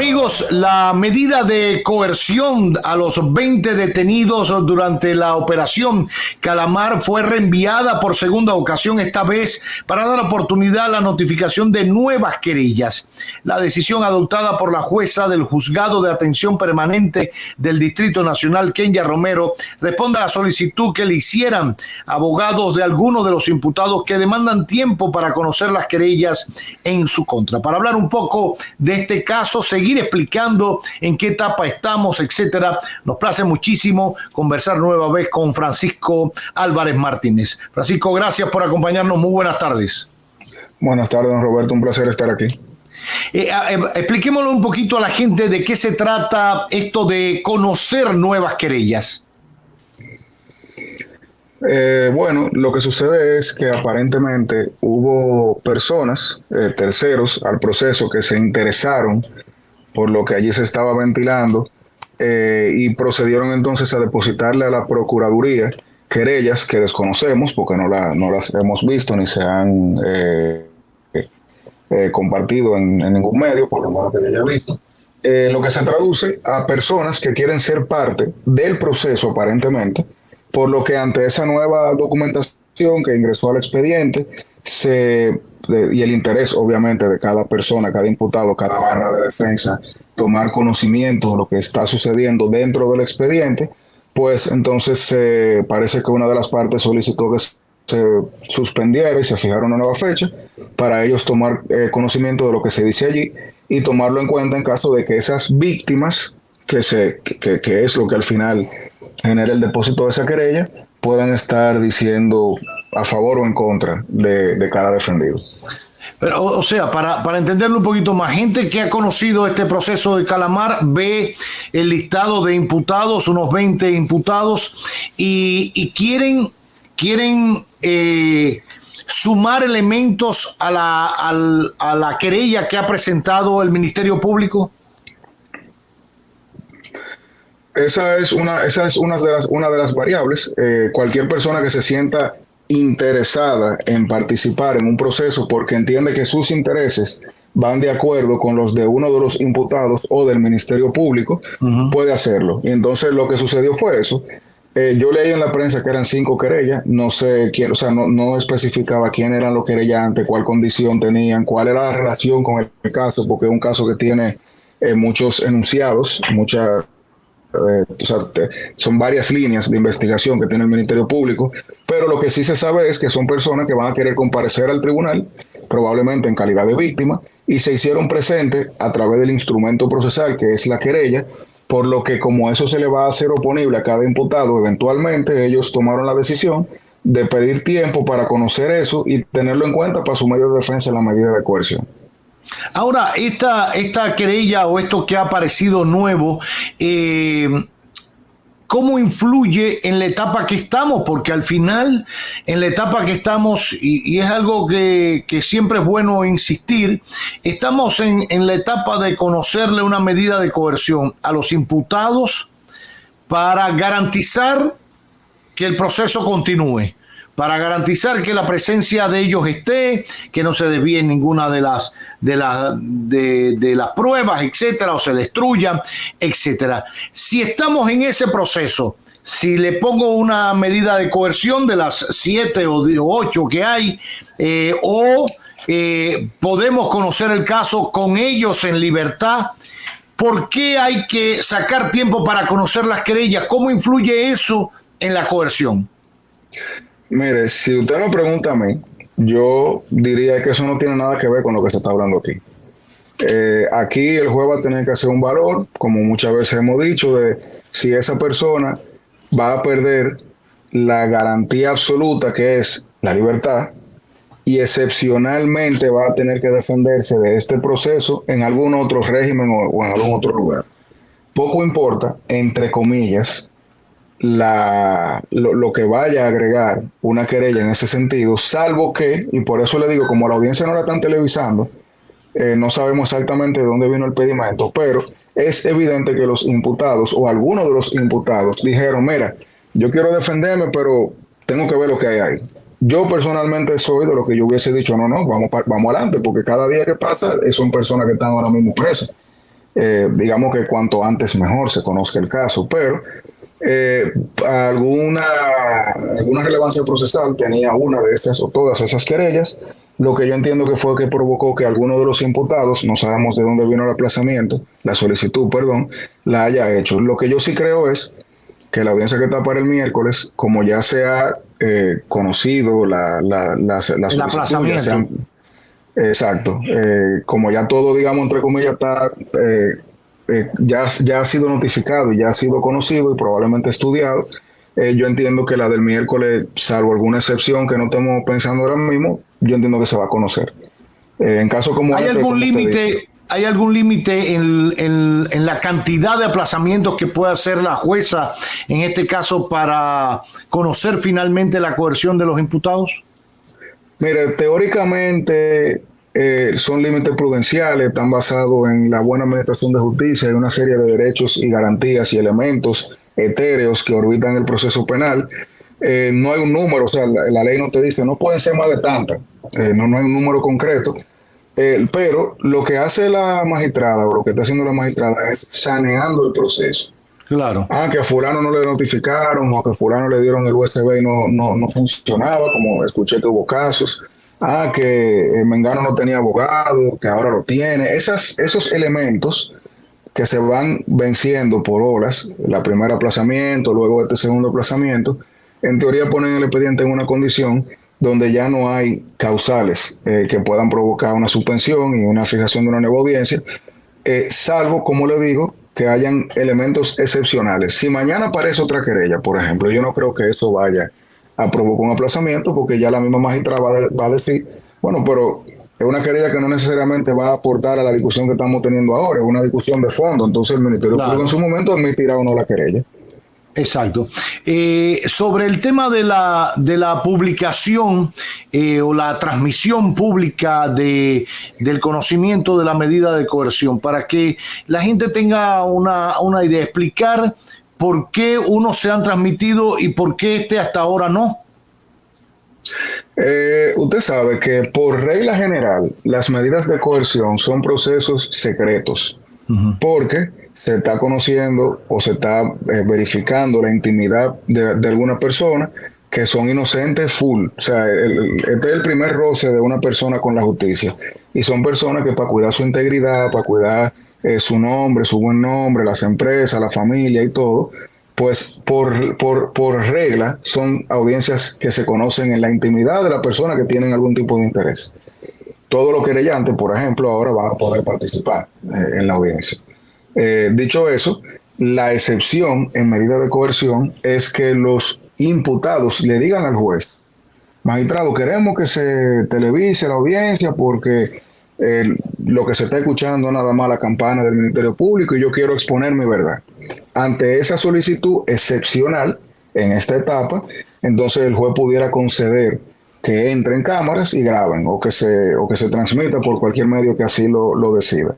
Amigos, la medida de coerción a los 20 detenidos durante la operación Calamar fue reenviada por segunda ocasión, esta vez para dar oportunidad a la notificación de nuevas querellas. La decisión adoptada por la jueza del Juzgado de Atención Permanente del Distrito Nacional, Kenya Romero, responde a la solicitud que le hicieran abogados de algunos de los imputados que demandan tiempo para conocer las querellas en su contra. Para hablar un poco de este caso, seguir explicando en qué etapa estamos, etcétera, nos place muchísimo conversar nueva vez con Francisco Álvarez Martínez. Francisco, gracias por acompañarnos. Muy buenas tardes. Buenas tardes, don Roberto. Un placer estar aquí. Expliquémosle un poquito a la gente de qué se trata esto de conocer nuevas querellas. Bueno, lo que sucede es que aparentemente hubo personas, terceros al proceso, que se interesaron por lo que allí se estaba ventilando y procedieron entonces a depositarle a la Procuraduría querellas que desconocemos porque no las hemos visto ni se han compartido en ningún medio, por lo menos que yo haya visto. Lo que se traduce a personas que quieren ser parte del proceso aparentemente, por lo que ante esa nueva documentación que ingresó al expediente y el interés obviamente de cada persona, cada imputado, cada barra de defensa, tomar conocimiento de lo que está sucediendo dentro del expediente, pues entonces parece que una de las partes solicitó que se suspendiera y se fijara una nueva fecha para ellos tomar conocimiento de lo que se dice allí y tomarlo en cuenta en caso de que esas víctimas, que es lo que al final genera el depósito de esa querella, puedan estar diciendo a favor o en contra de cada defendido. Pero, o sea, para entenderlo un poquito más, gente que ha conocido este proceso de Calamar ve el listado de imputados, unos 20 imputados, y quieren sumar elementos a la querella que ha presentado el Ministerio Público. Esa es una de las variables. Cualquier persona que se sienta interesada en participar en un proceso porque entiende que sus intereses van de acuerdo con los de uno de los imputados o del Ministerio Público, puede hacerlo. Y entonces lo que sucedió fue eso. Yo leí en la prensa que eran 5 querellas, no sé quién, o sea, no especificaba quién eran los querellantes, cuál condición tenían, cuál era la relación con el caso, porque es un caso que tiene muchos enunciados, son varias líneas de investigación que tiene el Ministerio Público, pero lo que sí se sabe es que son personas que van a querer comparecer al tribunal, probablemente en calidad de víctima, y se hicieron presentes a través del instrumento procesal que es la querella, por lo que como eso se le va a hacer oponible a cada imputado, eventualmente ellos tomaron la decisión de pedir tiempo para conocer eso y tenerlo en cuenta para su medio de defensa en la medida de coerción. Ahora, esta querella o esto que ha aparecido nuevo, ¿cómo influye en la etapa que estamos? Porque al final, en la etapa que estamos, y es algo que siempre es bueno insistir, estamos en la etapa de conocerle una medida de coerción a los imputados para garantizar que el proceso continúe, para garantizar que la presencia de ellos esté, que no se desvíe ninguna de las pruebas, etcétera, o se destruyan, etcétera. Si estamos en ese proceso, si le pongo una medida de coerción de las 7 o 8 que hay, podemos conocer el caso con ellos en libertad, ¿por qué hay que sacar tiempo para conocer las querellas? ¿Cómo influye eso en la coerción? Mire, si usted me pregunta a mí, yo diría que eso no tiene nada que ver con lo que se está hablando aquí. Aquí el juez va a tener que hacer un valor, como muchas veces hemos dicho, de si esa persona va a perder la garantía absoluta que es la libertad y excepcionalmente va a tener que defenderse de este proceso en algún otro régimen o en algún otro lugar. Poco importa, entre comillas, lo que vaya a agregar una querella en ese sentido, salvo que, y por eso le digo, como la audiencia no la están televisando, no sabemos exactamente de dónde vino el pedimento, pero es evidente que los imputados o algunos de los imputados dijeron, mira, yo quiero defenderme, pero tengo que ver lo que hay ahí. Yo personalmente soy de lo que yo hubiese dicho, no, vamos adelante, porque cada día que pasa son personas que están ahora mismo presas. digamos que cuanto antes mejor se conozca el caso, pero alguna relevancia procesal tenía una de estas o todas esas querellas. Lo que yo entiendo que fue que provocó que alguno de los imputados, no sabemos de dónde vino el aplazamiento, la solicitud, perdón, la haya hecho. Lo que yo sí creo es que la audiencia que está para el miércoles, como ya se ha conocido la solicitud, aplazamiento. Exacto, como ya todo, digamos, entre comillas, está, ya ha sido notificado y ya ha sido conocido y probablemente estudiado, yo entiendo que la del miércoles, salvo alguna excepción que no estemos pensando ahora mismo, yo entiendo que se va a conocer. En caso como ¿Hay algún límite? ¿Hay algún límite en la cantidad de aplazamientos que puede hacer la jueza, en este caso, para conocer finalmente la coerción de los imputados? Mire, teóricamente son límites prudenciales, están basados en la buena administración de justicia y una serie de derechos y garantías y elementos etéreos que orbitan el proceso penal. No hay un número, o sea, la ley no te dice, no pueden ser más de tantas, no hay un número concreto, pero lo que hace la magistrada o lo que está haciendo la magistrada es saneando el proceso. Claro. Que a fulano no le notificaron o que a fulano le dieron el USB y no funcionaba, como escuché que hubo casos. Que Mengano no tenía abogado, que ahora lo tiene. Esos elementos que se van venciendo por olas, la primera aplazamiento, luego este segundo aplazamiento, en teoría ponen el expediente en una condición donde ya no hay causales que puedan provocar una suspensión y una fijación de una nueva audiencia, salvo, como le digo, que hayan elementos excepcionales. Si mañana aparece otra querella, por ejemplo, yo no creo que eso vaya a provocar un aplazamiento, porque ya la misma magistrada va a decir, bueno, pero es una querella que no necesariamente va a aportar a la discusión que estamos teniendo ahora, es una discusión de fondo, entonces el Ministerio Público en su momento admitirá o no la querella. Exacto. Sobre el tema de la publicación o la transmisión pública del conocimiento de la medida de coerción, para que la gente tenga una idea, explicar por qué unos se han transmitido y por qué hasta ahora no. Usted sabe que por regla general las medidas de coerción son procesos secretos, porque se está conociendo o se está verificando la intimidad de alguna persona que son inocentes full. O sea, este es el primer roce de una persona con la justicia. Y son personas que para cuidar su integridad, para cuidar su nombre, su buen nombre, las empresas, la familia y todo, pues por regla son audiencias que se conocen en la intimidad de la persona que tienen algún tipo de interés. Todos los querellantes, por ejemplo, ahora van a poder participar en la audiencia. Dicho eso, la excepción en medida de coerción es que los imputados le digan al juez: magistrado, queremos que se televise la audiencia porque lo que se está escuchando es nada más la campana del Ministerio Público y yo quiero exponer mi verdad. Ante esa solicitud excepcional en esta etapa, entonces el juez pudiera conceder que entren cámaras y graben o que se transmita por cualquier medio que así lo decida.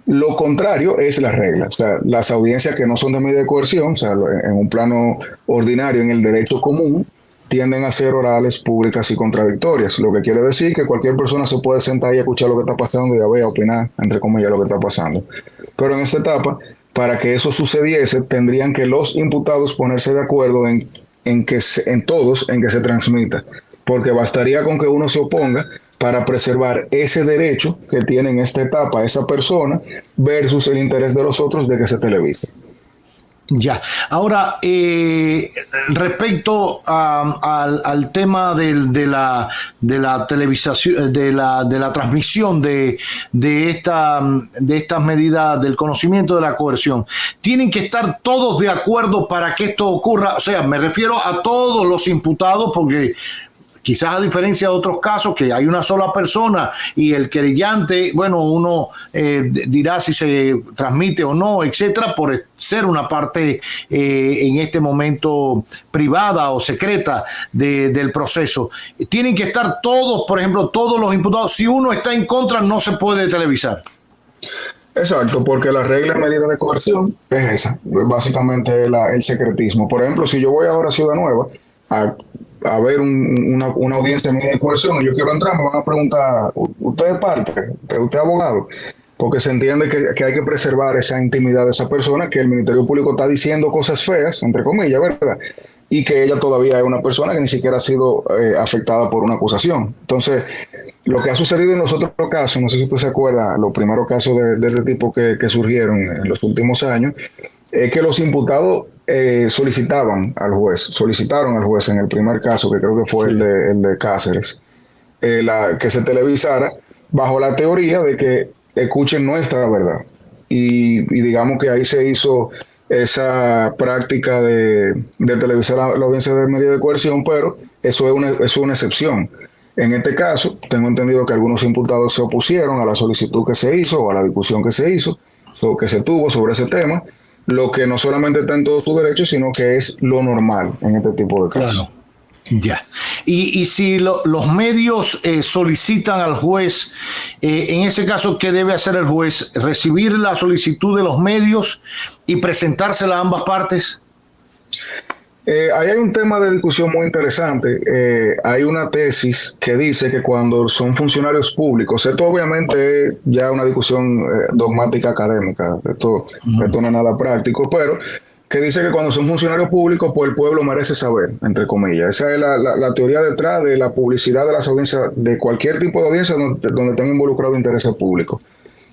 Lo contrario es la regla, o sea, las audiencias que no son de medida de coerción, o sea, en un plano ordinario, en el derecho común, tienden a ser orales, públicas y contradictorias, lo que quiere decir que cualquier persona se puede sentar y escuchar lo que está pasando y a ver, opinar, entre comillas, lo que está pasando. Pero en esta etapa, para que eso sucediese, tendrían que los imputados ponerse de acuerdo en que se transmita, porque bastaría con que uno se oponga para preservar ese derecho que tiene en esta etapa esa persona versus el interés de los otros de que se televise. Ya. Ahora, respecto al tema de la televisación, de la transmisión de estas medidas del conocimiento de la coerción, ¿tienen que estar todos de acuerdo para que esto ocurra? O sea, me refiero a todos los imputados, porque quizás a diferencia de otros casos que hay una sola persona y el querellante, bueno, uno dirá si se transmite o no, etcétera, por ser una parte en este momento privada o secreta del proceso. Tienen que estar todos, por ejemplo, todos los imputados. Si uno está en contra, no se puede televisar. Exacto, porque la regla de medida de coerción es esa, básicamente el secretismo. Por ejemplo, si yo voy ahora a Ciudad Nueva a ver una audiencia de medida de coerción y yo quiero entrar, me van a preguntar: ¿usted es parte? ¿Usted es abogado? porque se entiende que hay que preservar esa intimidad de esa persona, que el Ministerio Público está diciendo cosas feas, entre comillas, ¿verdad? Y que ella todavía es una persona que ni siquiera ha sido afectada por una acusación. Entonces, lo que ha sucedido en los otros casos, no sé si usted se acuerda, los primeros casos de este tipo que surgieron en los últimos años, es que los imputados solicitaron al juez en el primer caso, que creo que fue el de Cáceres, que se televisara bajo la teoría de que escuchen nuestra verdad. Y digamos que ahí se hizo esa práctica de televisar la audiencia de medida de coerción, pero eso es una excepción. En este caso, tengo entendido que algunos imputados se opusieron a la solicitud que se hizo o a la discusión que se hizo, o que se tuvo sobre ese tema, lo que no solamente está en todos sus derechos, sino que es lo normal en este tipo de casos. Claro. Ya. Y si los medios solicitan al juez, en ese caso, ¿qué debe hacer el juez? ¿Recibir la solicitud de los medios y presentársela a ambas partes? Ahí hay un tema de discusión muy interesante. Hay una tesis que dice que cuando son funcionarios públicos, esto obviamente es ya una discusión dogmática académica, esto no es nada práctico, pero que dice que cuando son funcionarios públicos, pues el pueblo merece saber, entre comillas. Esa es la teoría detrás de la publicidad de las audiencias, de cualquier tipo de audiencia donde tenga involucrado intereses públicos.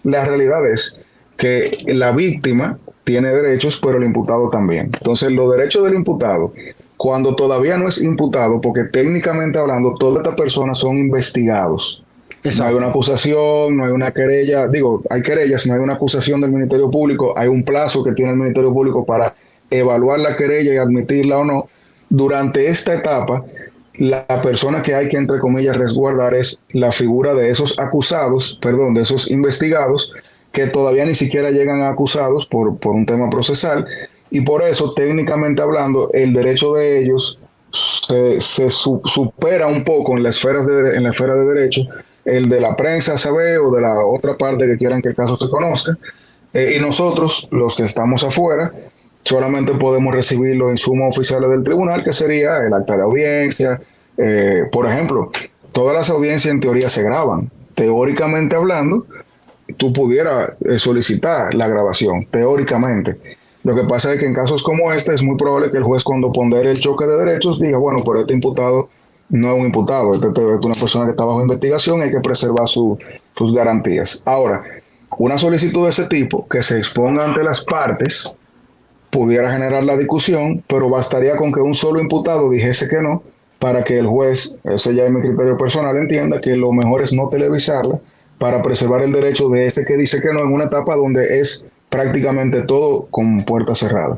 La realidad es que la víctima tiene derechos, pero el imputado también. Entonces, los derechos del imputado, cuando todavía no es imputado, porque técnicamente hablando, todas estas personas son investigados. Exacto. No hay una acusación, no hay una querella, hay querellas, no hay una acusación del Ministerio Público, hay un plazo que tiene el Ministerio Público para evaluar la querella y admitirla o no. Durante esta etapa, la persona que hay que, entre comillas, resguardar es la figura de esos acusados, de esos investigados, que todavía ni siquiera llegan a acusados por un tema procesal, y por eso, técnicamente hablando, el derecho de ellos se supera un poco en la esfera de derecho, el de la prensa, saber, o de la otra parte que quieran que el caso se conozca, y nosotros, los que estamos afuera, solamente podemos recibir los insumos oficiales del tribunal, que sería el acta de audiencia. Por ejemplo, todas las audiencias en teoría se graban. Teóricamente hablando, tú pudieras solicitar la grabación, teóricamente. Lo que pasa es que en casos como este es muy probable que el juez, cuando pondere el choque de derechos, diga, bueno, pero este imputado no es un imputado, este es una persona que está bajo investigación y hay que preservar sus garantías. Ahora, una solicitud de ese tipo que se exponga ante las partes pudiera generar la discusión, pero bastaría con que un solo imputado dijese que no, para que el juez, ese ya es mi criterio personal, entienda que lo mejor es no televisarla, para preservar el derecho de ese que dice que no, en una etapa donde es prácticamente todo con puerta cerrada.